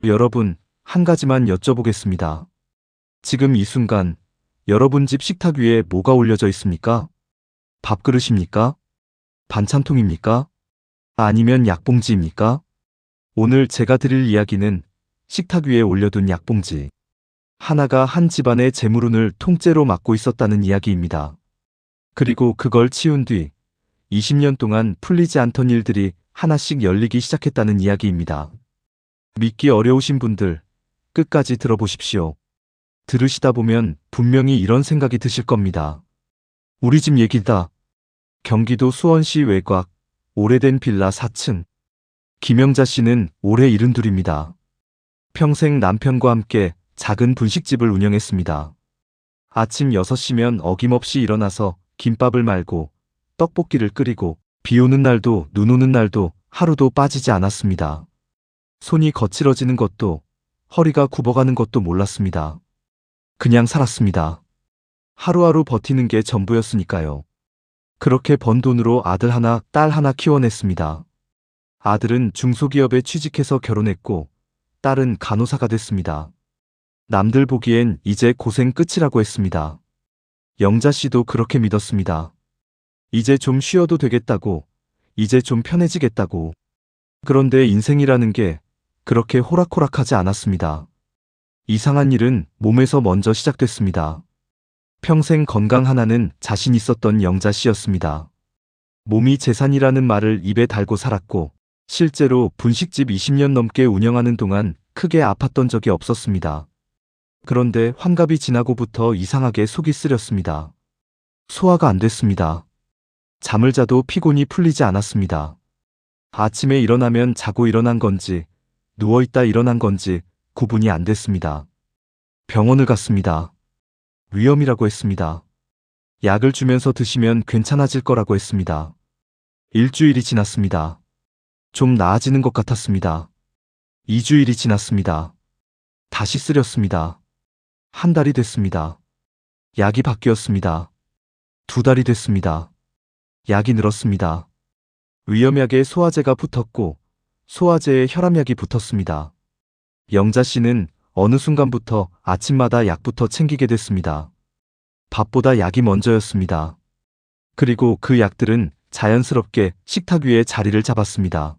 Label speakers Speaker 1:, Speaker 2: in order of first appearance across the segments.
Speaker 1: 여러분, 한 가지만 여쭤보겠습니다. 지금 이 순간 여러분 집 식탁 위에 뭐가 올려져 있습니까? 밥그릇입니까? 반찬통입니까? 아니면 약봉지입니까? 오늘 제가 드릴 이야기는 식탁 위에 올려둔 약봉지 하나가 한 집안의 재물운을 통째로 막고 있었다는 이야기입니다. 그리고 그걸 치운 뒤 20년 동안 풀리지 않던 일들이 하나씩 열리기 시작했다는 이야기입니다. 믿기 어려우신 분들, 끝까지 들어보십시오. 들으시다 보면 분명히 이런 생각이 드실 겁니다. 우리 집 얘기다. 경기도 수원시 외곽, 오래된 빌라 4층. 김영자 씨는 올해 72입니다. 평생 남편과 함께 작은 분식집을 운영했습니다. 아침 6시면 어김없이 일어나서 김밥을 말고 떡볶이를 끓이고 비 오는 날도 눈 오는 날도 하루도 빠지지 않았습니다. 손이 거칠어지는 것도 허리가 굽어가는 것도 몰랐습니다. 그냥 살았습니다. 하루하루 버티는 게 전부였으니까요. 그렇게 번 돈으로 아들 하나, 딸 하나 키워냈습니다. 아들은 중소기업에 취직해서 결혼했고 딸은 간호사가 됐습니다. 남들 보기엔 이제 고생 끝이라고 했습니다. 영자 씨도 그렇게 믿었습니다. 이제 좀 쉬어도 되겠다고, 이제 좀 편해지겠다고. 그런데 인생이라는 게 그렇게 호락호락하지 않았습니다. 이상한 일은 몸에서 먼저 시작됐습니다. 평생 건강 하나는 자신 있었던 영자 씨였습니다. 몸이 재산이라는 말을 입에 달고 살았고 실제로 분식집 20년 넘게 운영하는 동안 크게 아팠던 적이 없었습니다. 그런데 환갑이 지나고부터 이상하게 속이 쓰렸습니다. 소화가 안 됐습니다. 잠을 자도 피곤이 풀리지 않았습니다. 아침에 일어나면 자고 일어난 건지 누워있다 일어난 건지 구분이 안 됐습니다. 병원을 갔습니다. 위험이라고 했습니다. 약을 주면서 드시면 괜찮아질 거라고 했습니다. 일주일이 지났습니다. 좀 나아지는 것 같았습니다. 2주일이 지났습니다. 다시 쓰렸습니다. 한 달이 됐습니다. 약이 바뀌었습니다. 2달이 됐습니다. 약이 늘었습니다. 위험약에 소화제가 붙었고 소화제에 혈압약이 붙었습니다. 영자 씨는 어느 순간부터 아침마다 약부터 챙기게 됐습니다. 밥보다 약이 먼저였습니다. 그리고 그 약들은 자연스럽게 식탁 위에 자리를 잡았습니다.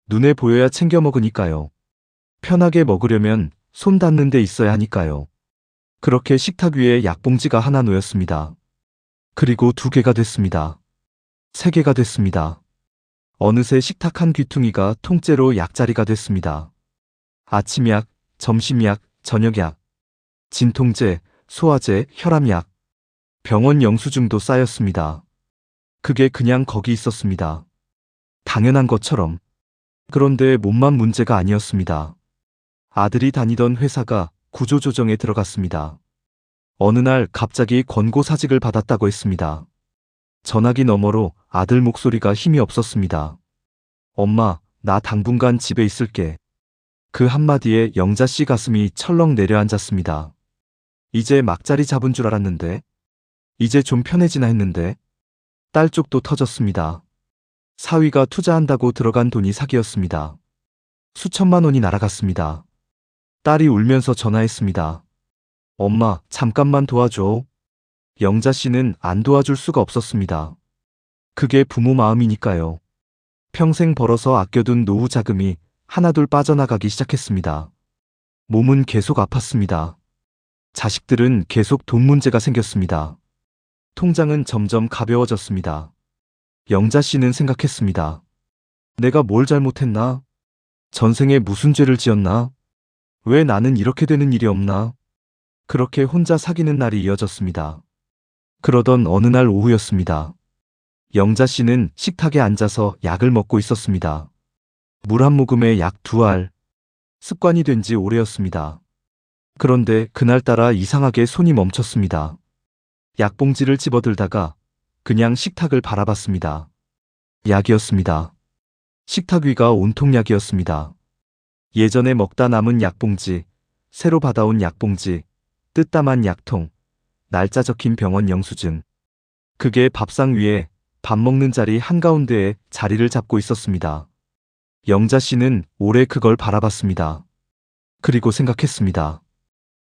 Speaker 1: 눈에 보여야 챙겨 먹으니까요. 편하게 먹으려면 손 닿는 데 있어야 하니까요. 그렇게 식탁 위에 약봉지가 하나 놓였습니다. 그리고 2개가 됐습니다. 3개가 됐습니다. 어느새 식탁 한 귀퉁이가 통째로 약자리가 됐습니다. 아침약, 점심약, 저녁약, 진통제, 소화제, 혈압약, 병원 영수증도 쌓였습니다. 그게 그냥 거기 있었습니다. 당연한 것처럼. 그런데 몸만 문제가 아니었습니다. 아들이 다니던 회사가 구조조정에 들어갔습니다. 어느 날 갑자기 권고사직을 받았다고 했습니다. 전화기 너머로 아들 목소리가 힘이 없었습니다. 엄마, 나 당분간 집에 있을게. 그 한마디에 영자 씨 가슴이 철렁 내려앉았습니다. 이제 막자리 잡은 줄 알았는데, 이제 좀 편해지나 했는데, 딸 쪽도 터졌습니다. 사위가 투자한다고 들어간 돈이 사기였습니다. 수천만 원이 날아갔습니다. 딸이 울면서 전화했습니다. 엄마, 잠깐만 도와줘. 영자 씨는 안 도와줄 수가 없었습니다. 그게 부모 마음이니까요. 평생 벌어서 아껴둔 노후 자금이 하나둘 빠져나가기 시작했습니다. 몸은 계속 아팠습니다. 자식들은 계속 돈 문제가 생겼습니다. 통장은 점점 가벼워졌습니다. 영자 씨는 생각했습니다. 내가 뭘 잘못했나? 전생에 무슨 죄를 지었나? 왜 나는 이렇게 되는 일이 없나? 그렇게 혼자 사귀는 날이 이어졌습니다. 그러던 어느 날 오후였습니다. 영자 씨는 식탁에 앉아서 약을 먹고 있었습니다. 물 한 모금에 약 2알. 습관이 된 지 오래였습니다. 그런데 그날따라 이상하게 손이 멈췄습니다. 약봉지를 집어들다가 그냥 식탁을 바라봤습니다. 약이었습니다. 식탁 위가 온통 약이었습니다. 예전에 먹다 남은 약봉지, 새로 받아온 약봉지, 뜻담한 약통, 날짜 적힌 병원 영수증. 그게 밥상 위에 밥 먹는 자리 한가운데에 자리를 잡고 있었습니다. 영자 씨는 오래 그걸 바라봤습니다. 그리고 생각했습니다.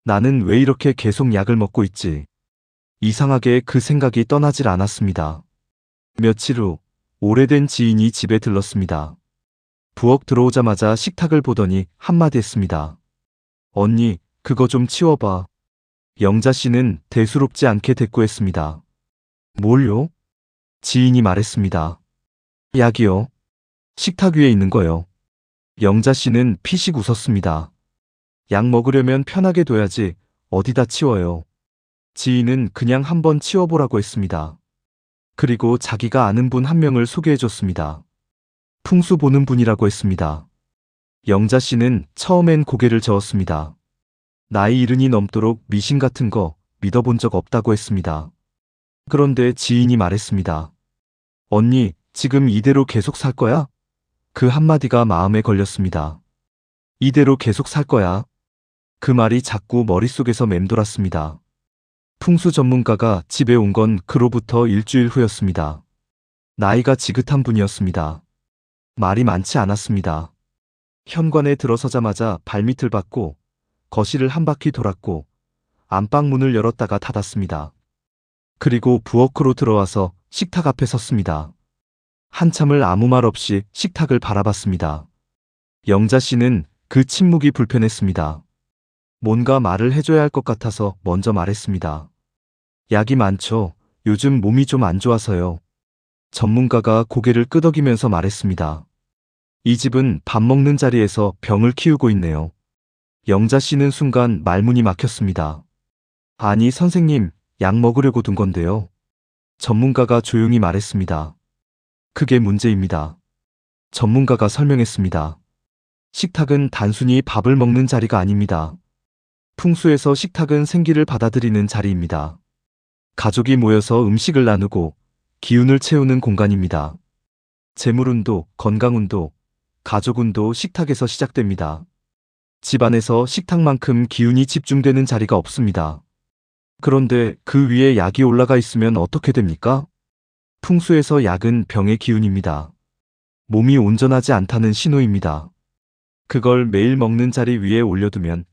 Speaker 1: 나는 왜 이렇게 계속 약을 먹고 있지? 이상하게 그 생각이 떠나질 않았습니다. 며칠 후 오래된 지인이 집에 들렀습니다. 부엌 들어오자마자 식탁을 보더니 한마디 했습니다. 언니, 그거 좀 치워봐. 영자 씨는 대수롭지 않게 대꾸했습니다. 뭘요? 지인이 말했습니다. 약이요. 식탁 위에 있는 거요. 영자 씨는 피식 웃었습니다. 약 먹으려면 편하게 둬야지 어디다 치워요. 지인은 그냥 한번 치워보라고 했습니다. 그리고 자기가 아는 분 한 명을 소개해줬습니다. 풍수 보는 분이라고 했습니다. 영자 씨는 처음엔 고개를 저었습니다. 나이 70이 넘도록 미신 같은 거 믿어본 적 없다고 했습니다. 그런데 지인이 말했습니다. 언니, 지금 이대로 계속 살 거야? 그 한마디가 마음에 걸렸습니다. 이대로 계속 살 거야. 그 말이 자꾸 머릿속에서 맴돌았습니다. 풍수 전문가가 집에 온 건 그로부터 일주일 후였습니다. 나이가 지긋한 분이었습니다. 말이 많지 않았습니다. 현관에 들어서자마자 발밑을 받고 거실을 한 바퀴 돌았고 안방 문을 열었다가 닫았습니다. 그리고 부엌으로 들어와서 식탁 앞에 섰습니다. 한참을 아무 말 없이 식탁을 바라봤습니다. 영자 씨는 그 침묵이 불편했습니다. 뭔가 말을 해줘야 할 것 같아서 먼저 말했습니다. 약이 많죠. 요즘 몸이 좀 안 좋아서요. 전문가가 고개를 끄덕이면서 말했습니다. 이 집은 밥 먹는 자리에서 병을 키우고 있네요. 영자 씨는 순간 말문이 막혔습니다. 아니, 선생님, 약 먹으려고 둔 건데요. 전문가가 조용히 말했습니다. 그게 문제입니다. 전문가가 설명했습니다. 식탁은 단순히 밥을 먹는 자리가 아닙니다. 풍수에서 식탁은 생기를 받아들이는 자리입니다. 가족이 모여서 음식을 나누고 기운을 채우는 공간입니다. 재물운도, 건강운도, 가족운도 식탁에서 시작됩니다. 집안에서 식탁만큼 기운이 집중되는 자리가 없습니다. 그런데 그 위에 약이 올라가 있으면 어떻게 됩니까? 풍수에서 약은 병의 기운입니다. 몸이 온전하지 않다는 신호입니다. 그걸 매일 먹는 자리 위에 올려두면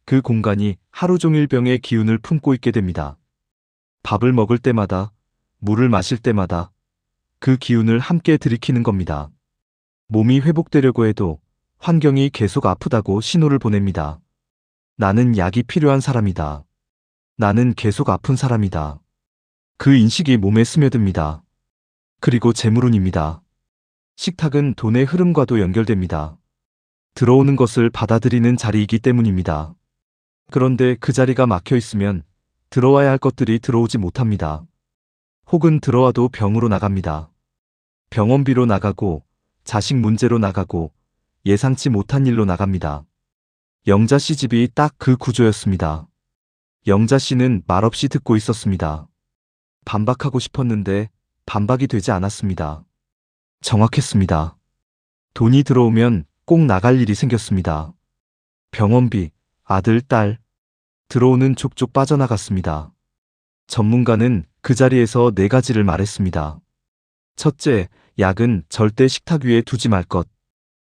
Speaker 1: 그 공간이 하루 종일 병의 기운을 품고 있게 됩니다. 밥을 먹을 때마다, 물을 마실 때마다 그 기운을 함께 들이키는 겁니다. 몸이 회복되려고 해도 환경이 계속 아프다고 신호를 보냅니다. 나는 약이 필요한 사람이다. 나는 계속 아픈 사람이다. 그 인식이 몸에 스며듭니다. 그리고 재물운입니다. 식탁은 돈의 흐름과도 연결됩니다. 들어오는 것을 받아들이는 자리이기 때문입니다. 그런데 그 자리가 막혀 있으면 들어와야 할 것들이 들어오지 못합니다. 혹은 들어와도 병으로 나갑니다. 병원비로 나가고 자식 문제로 나가고 예상치 못한 일로 나갑니다. 영자 씨 집이 딱 그 구조였습니다. 영자 씨는 말없이 듣고 있었습니다. 반박하고 싶었는데 반박이 되지 않았습니다. 정확했습니다. 돈이 들어오면 꼭 나갈 일이 생겼습니다. 병원비, 아들, 딸, 들어오는 족족 빠져나갔습니다. 전문가는 그 자리에서 4가지를 말했습니다. 첫째, 약은 절대 식탁 위에 두지 말 것.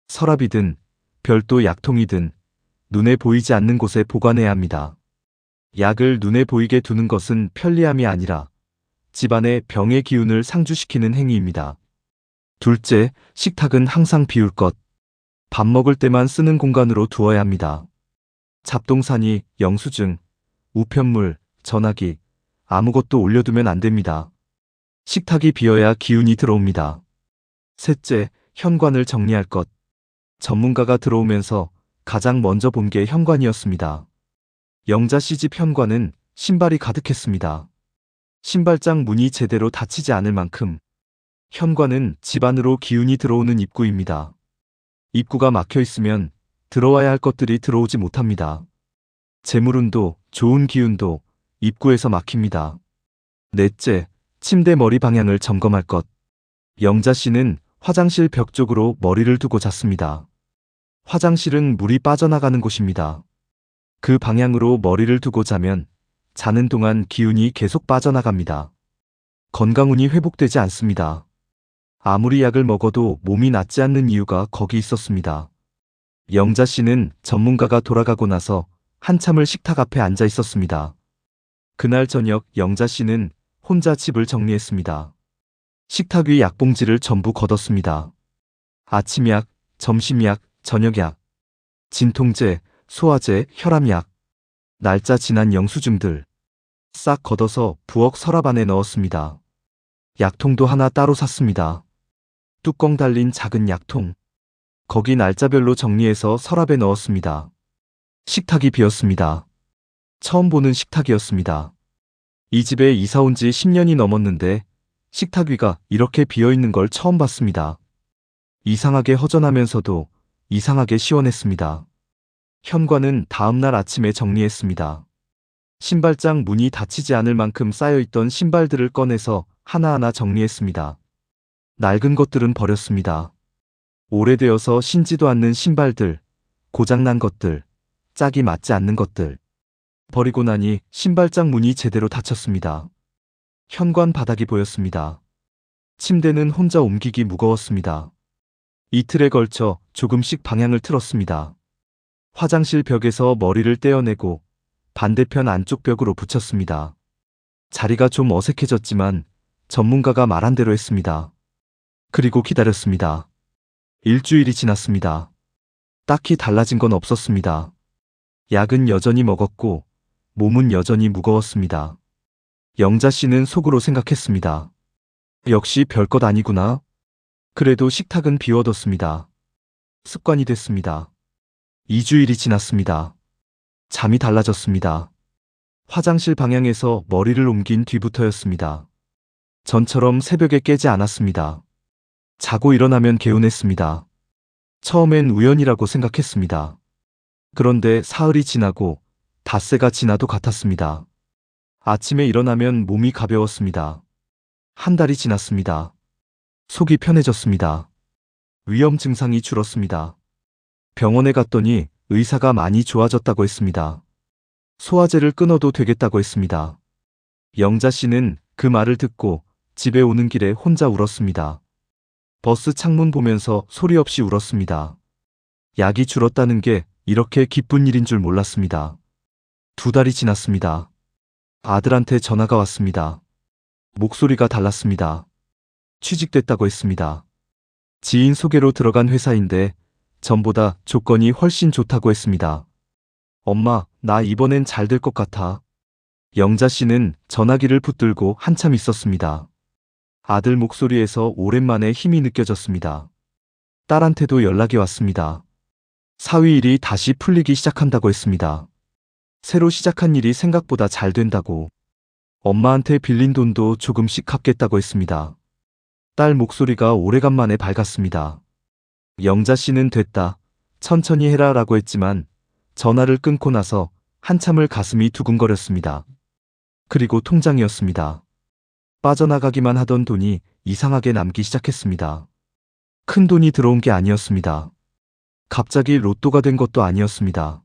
Speaker 1: 서랍이든 별도 약통이든 눈에 보이지 않는 곳에 보관해야 합니다. 약을 눈에 보이게 두는 것은 편리함이 아니라 집안의 병의 기운을 상주시키는 행위입니다. 둘째, 식탁은 항상 비울 것. 밥 먹을 때만 쓰는 공간으로 두어야 합니다. 잡동사니, 영수증, 우편물, 전화기, 아무것도 올려두면 안 됩니다. 식탁이 비어야 기운이 들어옵니다. 셋째, 현관을 정리할 것. 전문가가 들어오면서 가장 먼저 본 게 현관이었습니다. 영자 씨 집 현관은 신발이 가득했습니다. 신발장 문이 제대로 닫히지 않을 만큼 현관은 집 안으로 기운이 들어오는 입구입니다. 입구가 막혀 있으면 들어와야 할 것들이 들어오지 못합니다. 재물운도, 좋은 기운도 입구에서 막힙니다. 넷째, 침대 머리 방향을 점검할 것. 영자 씨는 화장실 벽 쪽으로 머리를 두고 잤습니다. 화장실은 물이 빠져나가는 곳입니다. 그 방향으로 머리를 두고 자면 자는 동안 기운이 계속 빠져나갑니다. 건강운이 회복되지 않습니다. 아무리 약을 먹어도 몸이 낫지 않는 이유가 거기 있었습니다. 영자 씨는 전문가가 돌아가고 나서 한참을 식탁 앞에 앉아 있었습니다. 그날 저녁 영자 씨는 혼자 집을 정리했습니다. 식탁 위 약봉지를 전부 걷었습니다. 아침약, 점심약, 저녁약, 진통제, 소화제, 혈압약, 날짜 지난 영수증들 싹 걷어서 부엌 서랍 안에 넣었습니다. 약통도 하나 따로 샀습니다. 뚜껑 달린 작은 약통. 거기 날짜별로 정리해서 서랍에 넣었습니다. 식탁이 비었습니다. 처음 보는 식탁이었습니다. 이 집에 이사 온 지 10년이 넘었는데 식탁 위가 이렇게 비어있는 걸 처음 봤습니다. 이상하게 허전하면서도 이상하게 시원했습니다. 현관은 다음날 아침에 정리했습니다. 신발장 문이 닫히지 않을 만큼 쌓여있던 신발들을 꺼내서 하나하나 정리했습니다. 낡은 것들은 버렸습니다. 오래되어서 신지도 않는 신발들, 고장난 것들, 짝이 맞지 않는 것들. 버리고 나니 신발장 문이 제대로 닫혔습니다. 현관 바닥이 보였습니다. 침대는 혼자 옮기기 무거웠습니다. 이틀에 걸쳐 조금씩 방향을 틀었습니다. 화장실 벽에서 머리를 떼어내고 반대편 안쪽 벽으로 붙였습니다. 자리가 좀 어색해졌지만 전문가가 말한 대로 했습니다. 그리고 기다렸습니다. 일주일이 지났습니다. 딱히 달라진 건 없었습니다. 약은 여전히 먹었고 몸은 여전히 무거웠습니다. 영자 씨는 속으로 생각했습니다. 역시 별것 아니구나. 그래도 식탁은 비워뒀습니다. 습관이 됐습니다. 2주일이 지났습니다. 잠이 달라졌습니다. 화장실 방향에서 머리를 옮긴 뒤부터였습니다. 전처럼 새벽에 깨지 않았습니다. 자고 일어나면 개운했습니다. 처음엔 우연이라고 생각했습니다. 그런데 사흘이 지나고 닷새가 지나도 같았습니다. 아침에 일어나면 몸이 가벼웠습니다. 한 달이 지났습니다. 속이 편해졌습니다. 위험 증상이 줄었습니다. 병원에 갔더니 의사가 많이 좋아졌다고 했습니다. 소화제를 끊어도 되겠다고 했습니다. 영자 씨는 그 말을 듣고 집에 오는 길에 혼자 울었습니다. 버스 창문 보면서 소리 없이 울었습니다. 약이 줄었다는 게 이렇게 기쁜 일인 줄 몰랐습니다. 2달이 지났습니다. 아들한테 전화가 왔습니다. 목소리가 달랐습니다. 취직됐다고 했습니다. 지인 소개로 들어간 회사인데 전보다 조건이 훨씬 좋다고 했습니다. 엄마, 나 이번엔 잘 될 것 같아. 영자 씨는 전화기를 붙들고 한참 있었습니다. 아들 목소리에서 오랜만에 힘이 느껴졌습니다. 딸한테도 연락이 왔습니다. 사위 일이 다시 풀리기 시작한다고 했습니다. 새로 시작한 일이 생각보다 잘 된다고. 엄마한테 빌린 돈도 조금씩 갚겠다고 했습니다. 딸 목소리가 오래간만에 밝았습니다. 영자 씨는 됐다, 천천히 해라 라고 했지만 전화를 끊고 나서 한참을 가슴이 두근거렸습니다. 그리고 통장이었습니다. 빠져나가기만 하던 돈이 이상하게 남기 시작했습니다. 큰 돈이 들어온 게 아니었습니다. 갑자기 로또가 된 것도 아니었습니다.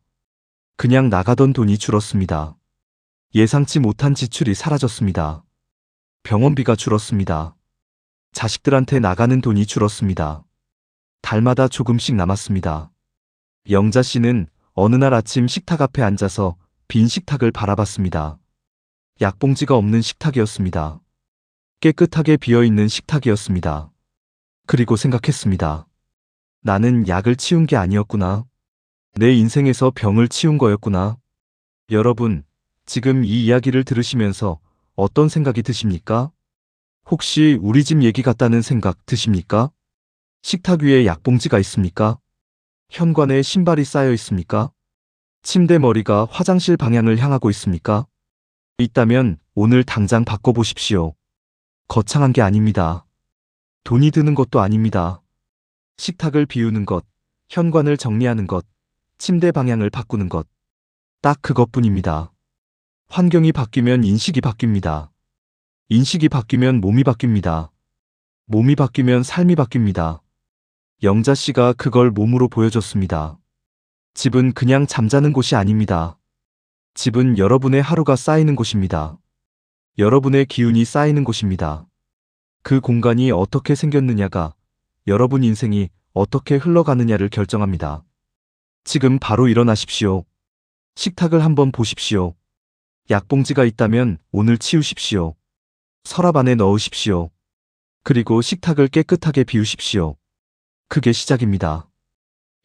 Speaker 1: 그냥 나가던 돈이 줄었습니다. 예상치 못한 지출이 사라졌습니다. 병원비가 줄었습니다. 자식들한테 나가는 돈이 줄었습니다. 달마다 조금씩 남았습니다. 영자 씨는 어느 날 아침 식탁 앞에 앉아서 빈 식탁을 바라봤습니다. 약봉지가 없는 식탁이었습니다. 깨끗하게 비어있는 식탁이었습니다. 그리고 생각했습니다. 나는 약을 치운 게 아니었구나. 내 인생에서 병을 치운 거였구나. 여러분, 지금 이 이야기를 들으시면서 어떤 생각이 드십니까? 혹시 우리 집 얘기 같다는 생각 드십니까? 식탁 위에 약봉지가 있습니까? 현관에 신발이 쌓여 있습니까? 침대 머리가 화장실 방향을 향하고 있습니까? 있다면 오늘 당장 바꿔보십시오. 거창한 게 아닙니다. 돈이 드는 것도 아닙니다. 식탁을 비우는 것, 현관을 정리하는 것, 침대 방향을 바꾸는 것. 딱 그것뿐입니다. 환경이 바뀌면 인식이 바뀝니다. 인식이 바뀌면 몸이 바뀝니다. 몸이 바뀌면 삶이 바뀝니다. 영자 씨가 그걸 몸으로 보여줬습니다. 집은 그냥 잠자는 곳이 아닙니다. 집은 여러분의 하루가 쌓이는 곳입니다. 여러분의 기운이 쌓이는 곳입니다. 그 공간이 어떻게 생겼느냐가 여러분 인생이 어떻게 흘러가느냐를 결정합니다. 지금 바로 일어나십시오. 식탁을 한번 보십시오. 약봉지가 있다면 오늘 치우십시오. 서랍 안에 넣으십시오. 그리고 식탁을 깨끗하게 비우십시오. 그게 시작입니다.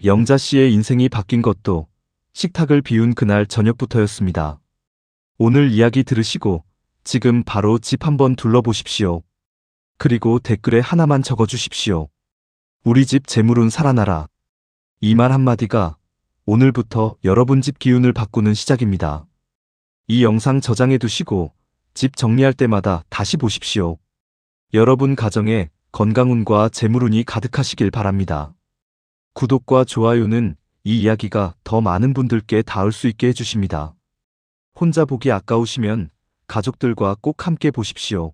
Speaker 1: 영자 씨의 인생이 바뀐 것도 식탁을 비운 그날 저녁부터였습니다. 오늘 이야기 들으시고 지금 바로 집 한번 둘러보십시오. 그리고 댓글에 하나만 적어주십시오. 우리 집 재물운 살아나라. 이 말 한마디가 오늘부터 여러분 집 기운을 바꾸는 시작입니다. 이 영상 저장해 두시고 집 정리할 때마다 다시 보십시오. 여러분 가정에 건강운과 재물운이 가득하시길 바랍니다. 구독과 좋아요는 이 이야기가 더 많은 분들께 닿을 수 있게 해주십니다. 혼자 보기 아까우시면 가족들과 꼭 함께 보십시오.